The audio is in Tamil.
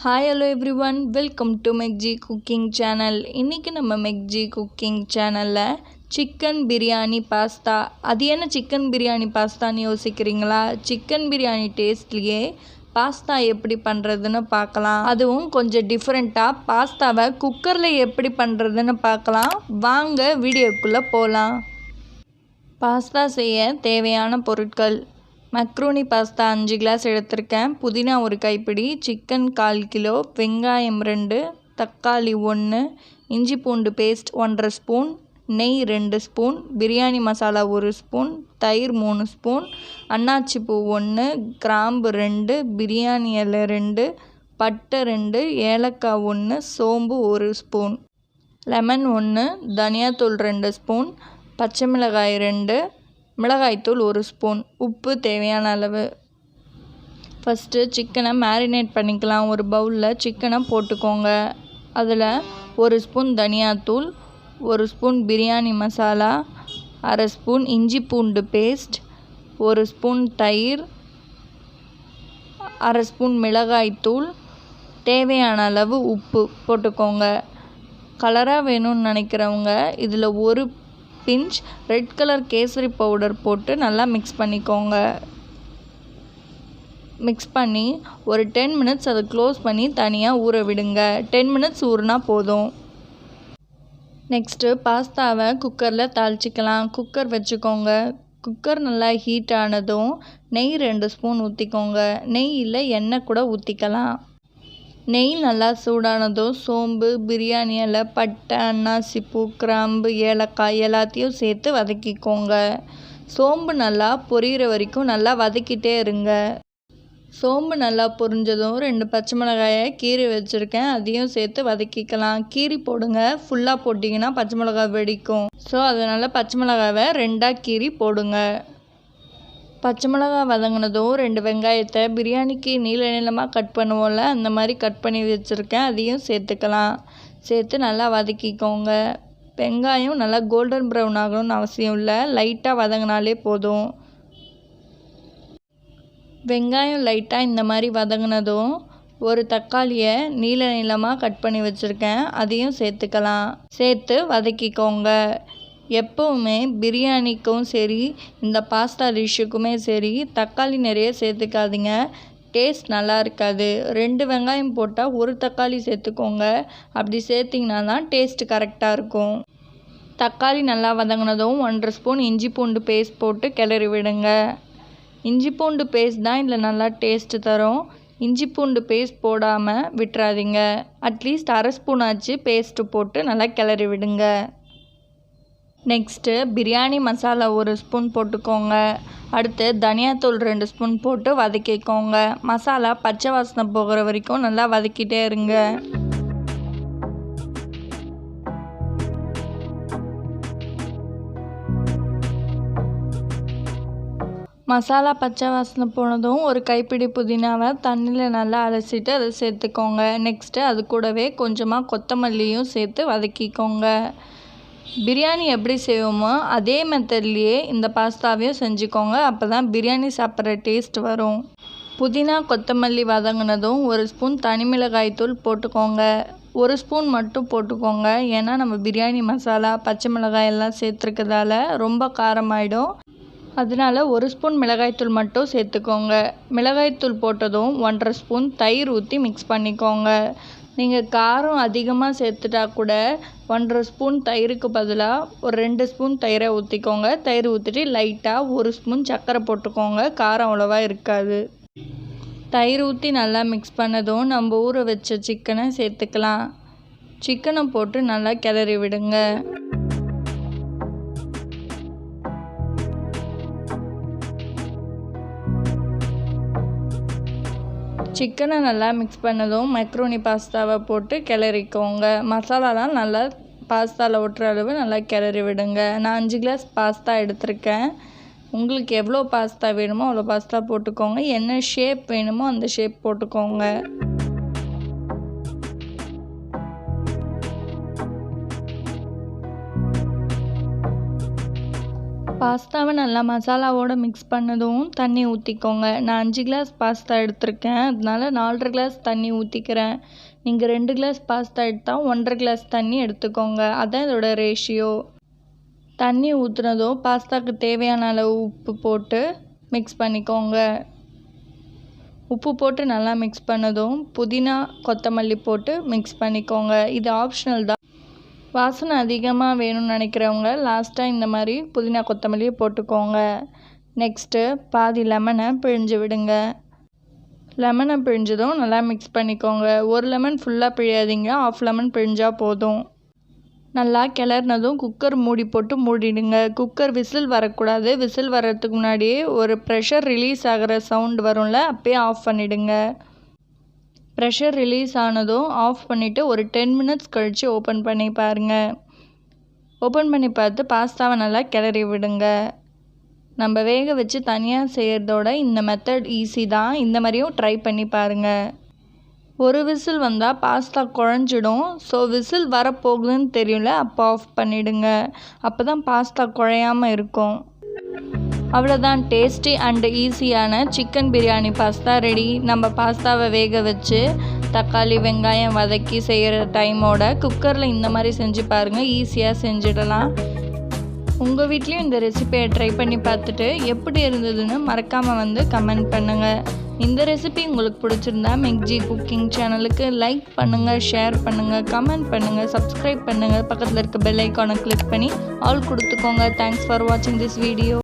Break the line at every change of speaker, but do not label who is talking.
Hi hello everyone, welcome to MegJee cooking channel. இன்றைக்கி நம்ம MegJee குக்கிங் சேனலில் சிக்கன் பிரியாணி பாஸ்தா. அது என்ன சிக்கன் பிரியாணி பாஸ்தான்னு யோசிக்கிறீங்களா? சிக்கன் பிரியாணி டேஸ்ட்லேயே பாஸ்தா எப்படி பண்ணுறதுன்னு பார்க்கலாம். அதுவும் கொஞ்சம் டிஃப்ரெண்ட்டாக பாஸ்தாவை குக்கரில் எப்படி பண்ணுறதுன்னு பார்க்கலாம். வாங்க வீடியோக்குள்ளே போகலாம். பாஸ்தா செய்ய தேவையான பொருட்கள்: மக்ரூனி பாஸ்தா 5 கிளாஸ் எடுத்திருக்கேன், புதினா 1 கைப்பிடி, சிக்கன் 1/4 கிலோ, வெங்காயம் 2, தக்காளி 1, இஞ்சி பூண்டு பேஸ்ட் 1/2 ஸ்பூன், நெய் 2 ஸ்பூன், பிரியாணி மசாலா 1 ஸ்பூன், தயிர் 3 ஸ்பூன், அன்னாச்சிப்பூ 1, கிராம்பு 2, பிரியாணி இலை 2, பட்டை 2, ஏலக்காய் 1, சோம்பு 1 ஸ்பூன், லெமன் 1, தனியாத்தூள் 2 ஸ்பூன், பச்சை மிளகாய் 2, மிளகாய்த்தூள் 1 ஸ்பூன், உப்பு தேவையான அளவு. ஃபஸ்ட்டு சிக்கனை மேரினேட் பண்ணிக்கலாம். ஒரு பவுலில் சிக்கனை போட்டுக்கோங்க. அதில் 1 ஸ்பூன் தனியாத்தூள், 1 ஸ்பூன் பிரியாணி மசாலா, அரை ஸ்பூன் இஞ்சி பூண்டு பேஸ்ட், 1 ஸ்பூன் தயிர், அரை ஸ்பூன் மிளகாய்த்தூள், தேவையான அளவு உப்பு போட்டுக்கோங்க. கலராக வேணும்னு நினைக்கிறவங்க இதில் ஒரு பிஞ்ச் ரெட் கலர் கேசரி பவுடர் போட்டு நல்லா மிக்ஸ் பண்ணிக்கோங்க. மிக்ஸ் பண்ணி ஒரு 10 மினிட்ஸ் அதை க்ளோஸ் பண்ணி தனியாக ஊற விடுங்க. 10 மினிட்ஸ் ஊறினா போதும். நெக்ஸ்ட்டு பாஸ்தாவை குக்கரில் தாளிச்சிக்கலாம். குக்கர் வச்சுக்கோங்க. குக்கர் நல்லா ஹீட் ஆனதும் நெய் 2 ஸ்பூன் ஊற்றிக்கோங்க. நெய் இல்லை எண்ணெய் கூட ஊற்றிக்கலாம். நெய் நல்லா சூடானதும் சோம்பு, பிரியாணி இலை, பட்டை, அன்னாசிப்பூ, கிராம்பு, ஏலக்காய் எல்லாத்தையும் சேர்த்து வதக்கிக்கோங்க. சோம்பு நல்லா பொரியிற வரைக்கும் நல்லா வதக்கிட்டே இருங்க. சோம்பு நல்லா பொரிஞ்சதும் 2 பச்சை மிளகாயை கீறி வச்சுருக்கேன், அதையும் சேர்த்து வதக்கிக்கலாம். கீறி போடுங்க, ஃபுல்லாக போட்டிங்கன்னா பச்சை மிளகாய் வெடிக்கும். ஸோ அதனால் பச்சை மிளகாவை 2ஆக கீறி போடுங்க. பச்சை மிளகாய் வதங்கினதும் 2 வெங்காயத்தை பிரியாணிக்கு நீளமாக கட் பண்ணுவோம்ல, அந்த மாதிரி கட் பண்ணி வச்சுருக்கேன், அதையும் சேர்த்துக்கலாம். சேர்த்து நல்லா வதக்கிக்கோங்க. வெங்காயம் நல்லா கோல்டன் ப்ரௌன் ஆகணும்னு அவசியம் இல்லை, லைட்டாக வதங்கினாலே போதும். வெங்காயம் லைட்டாக இந்த மாதிரி வதங்கினதும் 1 தக்காளியை நீளமாக கட் பண்ணி வச்சுருக்கேன், அதையும் சேர்த்துக்கலாம். சேர்த்து வதக்கிக்கோங்க. எப்போவுமே பிரியாணிக்கும் சரி, இந்த பாஸ்தா டிஷ்ஷுக்குமே சரி, தக்காளி நிறைய சேர்த்துக்காதீங்க, டேஸ்ட் நல்லா இருக்காது. 2 வெங்காயம் போட்டால் 1 தக்காளி சேர்த்துக்கோங்க. அப்படி சேர்த்திங்கன்னா தான் டேஸ்ட்டு கரெக்டாக இருக்கும். தக்காளி நல்லா வதங்கினதும் 1/2 ஸ்பூன் இஞ்சி பூண்டு பேஸ்ட் போட்டு கிளறி விடுங்க. இஞ்சி பூண்டு பேஸ்ட் தான் இதில் நல்லா டேஸ்ட்டு தரும். இஞ்சி பூண்டு பேஸ்ட் போடாமல் விட்டுறாதீங்க. அட்லீஸ்ட் அரை ஸ்பூனாச்சு பேஸ்ட்டு போட்டு நல்லா கிளறி விடுங்க. நெக்ஸ்ட்டு பிரியாணி மசாலா 1 ஸ்பூன் போட்டுக்கோங்க. அடுத்து தனியாத்தூள் 2 ஸ்பூன் போட்டு வதக்கிக்கோங்க. மசாலா பச்சை வாசனை போகிற வரைக்கும் நல்லா வதக்கிட்டே இருங்க. மசாலா பச்சை வாசனை போனதும் 1 கைப்பிடி புதினாவை தண்ணியில் நல்லா அலசிட்டு அதை சேர்த்துக்கோங்க. நெக்ஸ்ட்டு அது கூடவே கொஞ்சமாக கொத்தமல்லியும் சேர்த்து வதக்கிக்கோங்க. பிரியாணி எப்படி செய்வோமோ அதே மெத்தட்லேயே இந்த பாஸ்தாவையும் செஞ்சுக்கோங்க. அப்போ தான் பிரியாணி சாப்பிட்ற டேஸ்ட் வரும். புதினா கொத்தமல்லி வதங்கினதும் 1 ஸ்பூன் தனி மிளகாய்த்தூள் போட்டுக்கோங்க. 1 ஸ்பூன் மட்டும் போட்டுக்கோங்க, ஏன்னா நம்ம பிரியாணி மசாலா பச்சை மிளகாய் எல்லாம் சேர்த்துருக்கதால ரொம்ப காரமாயிடும். அதனால 1 ஸ்பூன் மிளகாய்த்தூள் மட்டும் சேர்த்துக்கோங்க. மிளகாய்த்தூள் போட்டதும் 1/2 ஸ்பூன் தயிர் ஊற்றி மிக்ஸ் பண்ணிக்கோங்க. நீங்கள் காரம் அதிகமாக சேர்த்துட்டா கூட 1/2 ஸ்பூன் தயிருக்கு பதிலாக ஒரு 2 ஸ்பூன் தயிரை ஊற்றிக்கோங்க. தயிர் ஊற்றிட்டு லைட்டாக 1 ஸ்பூன் சர்க்கரை போட்டுக்கோங்க, காரம் அவ்வளோவா இருக்காது. தயிர் ஊற்றி நல்லா மிக்ஸ் பண்ணதும் நம்ம ஊற வச்ச சிக்கனை சேர்த்துக்கலாம். சிக்கனை போட்டு நல்லா கிளறி விடுங்க. சிக்கனை நல்லா மிக்ஸ் பண்ணதும் மக்ரூனி பாஸ்தாவை போட்டு கிளறிக்கோங்க. மசாலாலாம் நல்லா பாஸ்தாவில் ஒட்டுற அளவு நல்லா கிளறி விடுங்க. நான் 5 கிளாஸ் பாஸ்தா எடுத்திருக்கேன். உங்களுக்கு எவ்வளோ பாஸ்தா வேணுமோ அவ்வளோ பாஸ்தா போட்டுக்கோங்க. என்ன ஷேப் வேணுமோ அந்த ஷேப் போட்டுக்கோங்க. பாஸ்தாவை நல்லா மசாலாவோடு மிக்ஸ் பண்ணதும் தண்ணி ஊற்றிக்கோங்க. நான் 5 கிளாஸ் பாஸ்தா எடுத்திருக்கேன், அதனால 4.5 கிளாஸ் தண்ணி ஊற்றிக்கிறேன். நீங்கள் 2 கிளாஸ் பாஸ்தா எடுத்தால் 1.5 கிளாஸ் தண்ணி எடுத்துக்கோங்க. அதுதான் இதோட ரேஷியோ. தண்ணி ஊற்றுனதும் பாஸ்தாவுக்கு தேவையான அளவு உப்பு போட்டு மிக்ஸ் பண்ணிக்கோங்க. உப்பு போட்டு நல்லா மிக்ஸ் பண்ணதும் புதினா கொத்தமல்லி போட்டு மிக்ஸ் பண்ணிக்கோங்க. இது ஆப்ஷனல் தான். வாசனை அதிகமாக வேணும்னு நினைக்கிறவங்க லாஸ்ட்டாக இந்த மாதிரி புதினா கொத்தமல்லியை போட்டுக்கோங்க. நெக்ஸ்ட்டு பாதி லெமனை பிழிஞ்சு விடுங்க. லெமனை பிழிஞ்சதும் நல்லா மிக்ஸ் பண்ணிக்கோங்க. ஒரு லெமன் ஃபுல்லாக பிழியாதீங்க, 1/2 லெமன் பிழிஞ்சால் போதும். நல்லா கிளறினதும் குக்கர் மூடி போட்டு மூடிடுங்க. குக்கர் விசில் வரக்கூடாது. விசில் வர்றதுக்கு முன்னாடியே ஒரு ப்ரெஷர் ரிலீஸ் ஆகிற சவுண்ட் வரும்ல, அப்போயே ஆஃப் பண்ணிவிடுங்க. ப்ரெஷர் ரிலீஸ் ஆனதும் ஆஃப் பண்ணிவிட்டு ஒரு 10 மினிட்ஸ் கழித்து ஓப்பன் பண்ணி பாருங்கள். ஓப்பன் பண்ணி பார்த்து பாஸ்தாவை நல்லா கிளறி விடுங்க. நம்ம வேக வச்சு தனியாக செய்கிறதோட இந்த மெத்தட் ஈஸி தான். இந்த மாதிரியும் ட்ரை பண்ணி பாருங்கள். ஒரு விசில் வந்தால் பாஸ்தா குழஞ்சிடும். ஸோ விசில் வரப்போகுதுன்னு தெரியல, அப்போ ஆஃப் பண்ணிவிடுங்க. அப்போ தான் பாஸ்தா குழையாமல் இருக்கும். அவ்வளோதான், டேஸ்டி அண்ட் ஈஸியான சிக்கன் பிரியாணி பாஸ்தா ரெடி. நம்ம பாஸ்தாவை வேக வச்சு தக்காளி வெங்காயம் வதக்கி செய்கிற டைமோட குக்கரில் இந்த மாதிரி செஞ்சு பாருங்கள். ஈஸியாக செஞ்சிடலாம். உங்கள் வீட்லேயும் இந்த ரெசிபியை ட்ரை பண்ணி பார்த்துட்டு எப்படி இருந்ததுன்னு மறக்காமல் கமெண்ட் பண்ணுங்கள். இந்த ரெசிபி உங்களுக்கு பிடிச்சிருந்தா மெக்ஜி குக்கிங் சேனலுக்கு லைக் பண்ணுங்கள், ஷேர் பண்ணுங்கள், கமெண்ட் பண்ணுங்கள், சப்ஸ்கிரைப் பண்ணுங்கள். பக்கத்தில் இருக்க பெல் ஐக்கானை கிளிக் பண்ணி ஆல் கொடுத்துக்கோங்க. தேங்க்ஸ் ஃபார் வாட்சிங் திஸ் வீடியோ.